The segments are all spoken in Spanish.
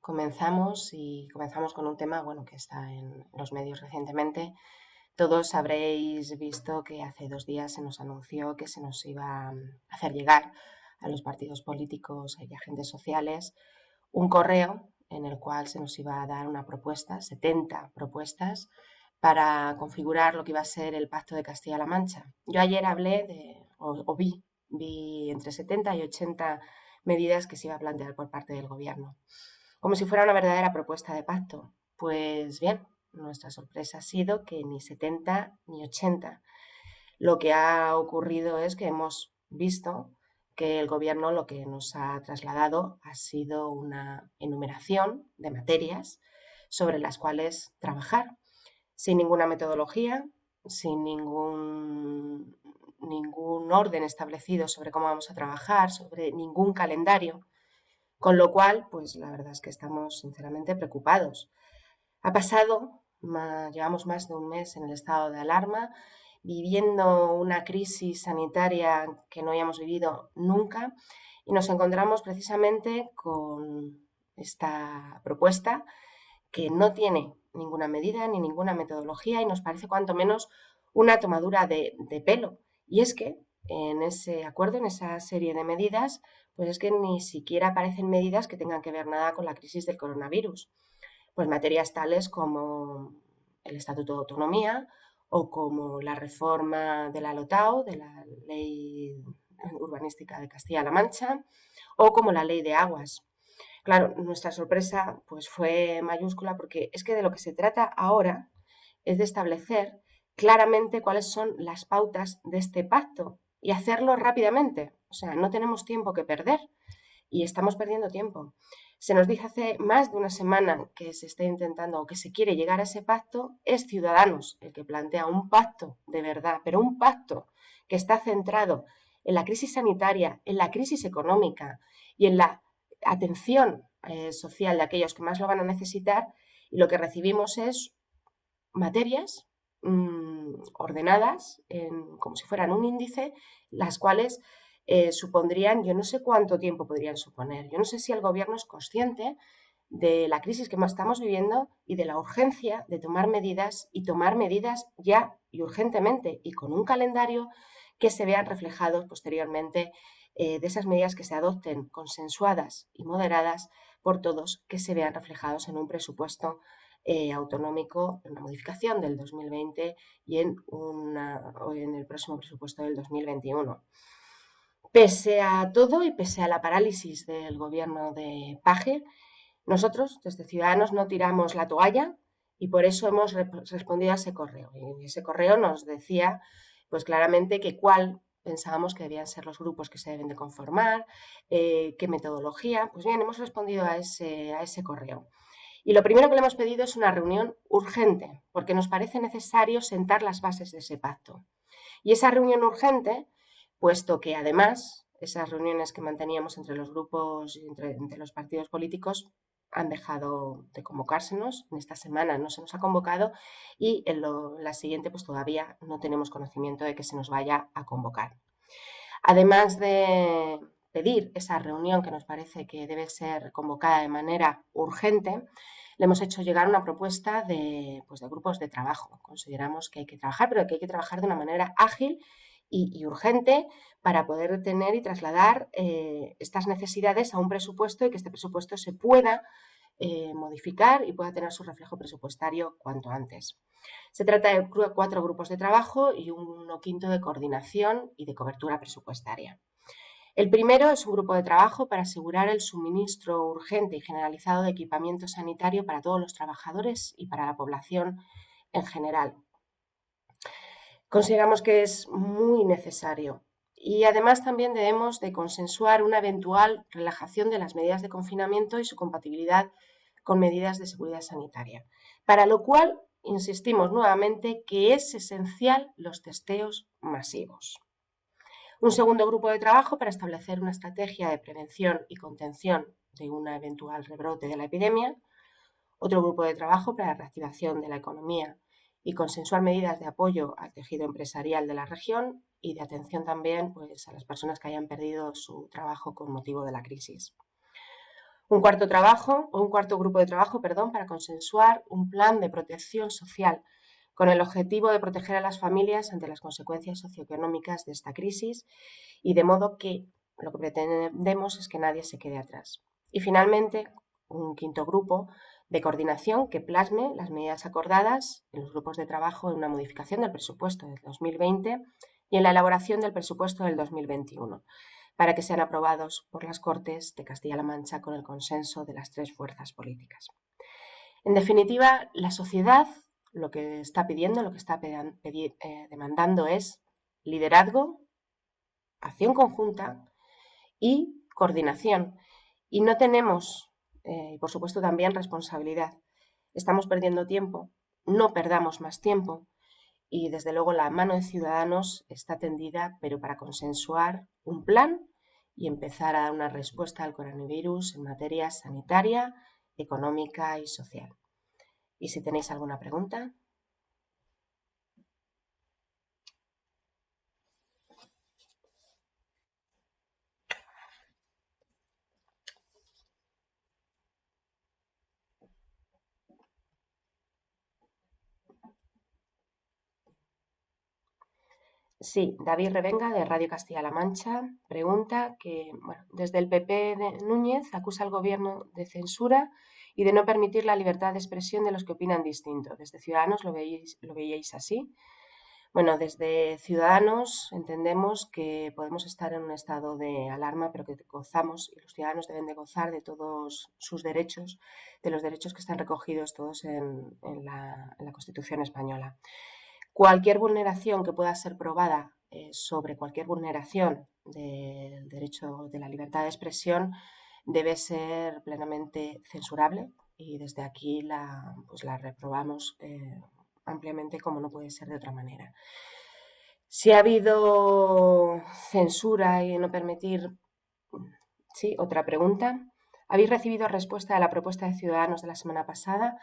Comenzamos con un tema, que está en los medios recientemente. Todos habréis visto que hace 2 días se nos anunció que se nos iba a hacer llegar a los partidos políticos y agentes sociales un correo en el cual se nos iba a dar una propuesta, 70 propuestas, para configurar lo que iba a ser el Pacto de Castilla-La Mancha. Yo ayer vi entre 70 y 80 medidas que se iba a plantear por parte del Gobierno, como si fuera una verdadera propuesta de pacto. Pues bien, nuestra sorpresa ha sido que ni 70 ni 80. Lo que ha ocurrido es que hemos visto que el Gobierno lo que nos ha trasladado ha sido una enumeración de materias sobre las cuales trabajar, sin ninguna metodología, sin ningún orden establecido sobre cómo vamos a trabajar, sobre ningún calendario, con lo cual, pues la verdad es que estamos sinceramente preocupados. Llevamos más de un mes en el estado de alarma, viviendo una crisis sanitaria que no habíamos vivido nunca, y nos encontramos precisamente con esta propuesta que no tiene ninguna medida ni ninguna metodología y nos parece cuanto menos una tomadura de pelo. Y es que en ese acuerdo, en esa serie de medidas, pues es que ni siquiera aparecen medidas que tengan que ver nada con la crisis del coronavirus. Pues materias tales como el Estatuto de Autonomía o como la reforma de la LOTAO, de la Ley Urbanística de Castilla-La Mancha, o como la Ley de Aguas. Claro, nuestra sorpresa pues fue mayúscula, porque es que de lo que se trata ahora es de establecer claramente cuáles son las pautas de este pacto y hacerlo rápidamente. O sea, no tenemos tiempo que perder y estamos perdiendo tiempo. Se nos dijo hace más de una semana que se está intentando o que se quiere llegar a ese pacto. Es Ciudadanos el que plantea un pacto de verdad, pero un pacto que está centrado en la crisis sanitaria, en la crisis económica y en la atención social de aquellos que más lo van a necesitar, y lo que recibimos es materias ordenadas como si fueran un índice, las cuales supondrían, yo no sé cuánto tiempo podrían suponer. Yo no sé si el Gobierno es consciente de la crisis que estamos viviendo y de la urgencia de tomar medidas, y tomar medidas ya y urgentemente, y con un calendario que se vean reflejados posteriormente, de esas medidas que se adopten consensuadas y moderadas por todos, que se vean reflejados en un presupuesto autonómico, en una modificación del 2020 y en el próximo presupuesto del 2021. Pese a todo y pese a la parálisis del Gobierno de Paje, nosotros desde Ciudadanos no tiramos la toalla y por eso hemos respondido a ese correo. Y ese correo nos decía pues claramente cuál pensábamos que debían ser los grupos que se deben de conformar, qué metodología. Pues bien, hemos respondido a ese correo. Y lo primero que le hemos pedido es una reunión urgente, porque nos parece necesario sentar las bases de ese pacto. Y esa reunión urgente, puesto que además esas reuniones que manteníamos entre los grupos y entre los partidos políticos han dejado de convocársenos. En esta semana no se nos ha convocado y en la siguiente pues todavía no tenemos conocimiento de que se nos vaya a convocar. Además de pedir esa reunión que nos parece que debe ser convocada de manera urgente, le hemos hecho llegar una propuesta de grupos de trabajo. Consideramos que hay que trabajar, pero que hay que trabajar de una manera ágil y urgente para poder tener y trasladar estas necesidades a un presupuesto, y que este presupuesto se pueda modificar y pueda tener su reflejo presupuestario cuanto antes. Se trata de 4 grupos de trabajo y uno quinto de coordinación y de cobertura presupuestaria. El primero es un grupo de trabajo para asegurar el suministro urgente y generalizado de equipamiento sanitario para todos los trabajadores y para la población en general. Consideramos que es muy necesario, y además también debemos de consensuar una eventual relajación de las medidas de confinamiento y su compatibilidad con medidas de seguridad sanitaria, para lo cual insistimos nuevamente que es esencial los testeos masivos. Un segundo grupo de trabajo para establecer una estrategia de prevención y contención de un eventual rebrote de la epidemia. Otro grupo de trabajo para la reactivación de la economía y consensuar medidas de apoyo al tejido empresarial de la región y de atención también a las personas que hayan perdido su trabajo con motivo de la crisis. Un cuarto grupo de trabajo, perdón, para consensuar un plan de protección social con el objetivo de proteger a las familias ante las consecuencias socioeconómicas de esta crisis y de modo que lo que pretendemos es que nadie se quede atrás. Y finalmente, un quinto grupo de coordinación que plasme las medidas acordadas en los grupos de trabajo en una modificación del presupuesto del 2020 y en la elaboración del presupuesto del 2021, para que sean aprobados por las Cortes de Castilla-La Mancha con el consenso de las tres fuerzas políticas. En definitiva, la sociedad lo que está pidiendo, lo que está demandando es liderazgo, acción conjunta y coordinación. Y no tenemos, por supuesto, también responsabilidad. Estamos perdiendo tiempo, no perdamos más tiempo. Y desde luego la mano de Ciudadanos está tendida, pero para consensuar un plan y empezar a dar una respuesta al coronavirus en materia sanitaria, económica y social. Y si tenéis alguna pregunta. Sí, David Revenga, de Radio Castilla-La Mancha, pregunta que, bueno, desde el PP de Núñez acusa al gobierno de censura y de no permitir la libertad de expresión de los que opinan distinto. ¿Desde Ciudadanos lo veíais así? Bueno, desde Ciudadanos entendemos que podemos estar en un estado de alarma, pero que gozamos y los ciudadanos deben de gozar de todos sus derechos, de los derechos que están recogidos todos en la Constitución española. Cualquier vulneración que pueda ser probada sobre cualquier vulneración del derecho de la libertad de expresión debe ser plenamente censurable y desde aquí la reprobamos ampliamente como no puede ser de otra manera. Si ha habido censura y no permitir... Sí, otra pregunta. ¿Habéis recibido respuesta a la propuesta de Ciudadanos de la semana pasada?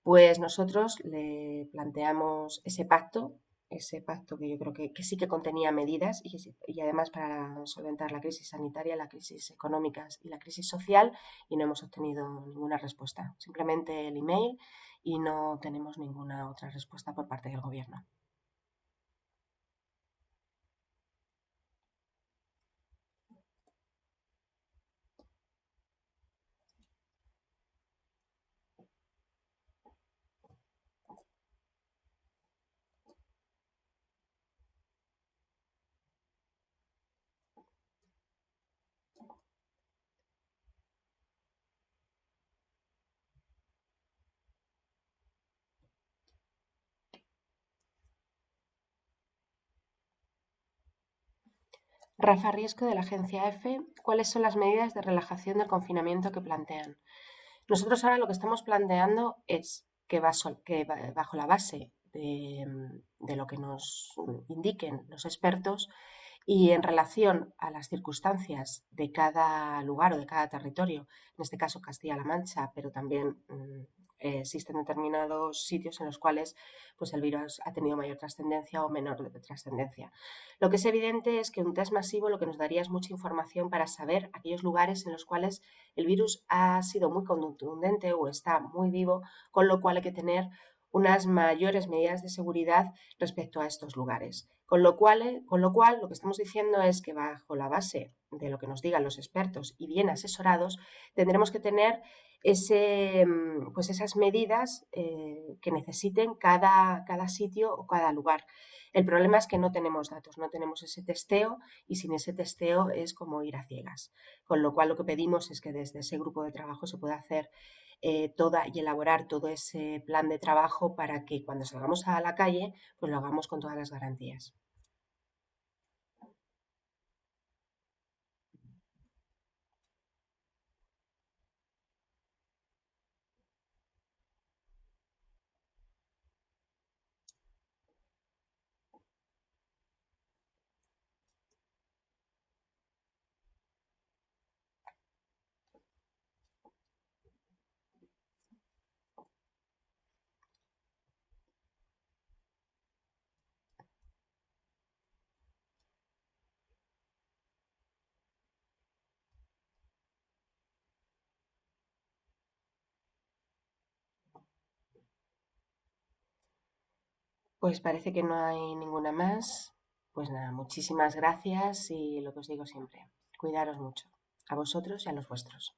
Pues nosotros le planteamos ese pacto que yo creo que sí que contenía medidas y además para solventar la crisis sanitaria, la crisis económica y la crisis social y no hemos obtenido ninguna respuesta. Simplemente el email y no tenemos ninguna otra respuesta por parte del gobierno. Rafa Riesco, de la agencia EFE, ¿cuáles son las medidas de relajación del confinamiento que plantean? Nosotros ahora lo que estamos planteando es que bajo la base de lo que nos indiquen los expertos y en relación a las circunstancias de cada lugar o de cada territorio, en este caso Castilla-La Mancha, pero también existen determinados sitios en los cuales pues, el virus ha tenido mayor trascendencia o menor trascendencia. Lo que es evidente es que un test masivo lo que nos daría es mucha información para saber aquellos lugares en los cuales el virus ha sido muy contundente o está muy vivo, con lo cual hay que tener unas mayores medidas de seguridad respecto a estos lugares. Con lo cual, lo que estamos diciendo es que bajo la base de lo que nos digan los expertos y bien asesorados, tendremos que tener pues esas medidas que necesiten cada sitio o cada lugar. El problema es que no tenemos datos, no tenemos ese testeo y sin ese testeo es como ir a ciegas. Con lo cual lo que pedimos es que desde ese grupo de trabajo se pueda hacer y elaborar todo ese plan de trabajo para que cuando salgamos a la calle pues lo hagamos con todas las garantías. Pues parece que no hay ninguna más. Pues nada, muchísimas gracias y lo que os digo siempre, cuidaros mucho, a vosotros y a los vuestros.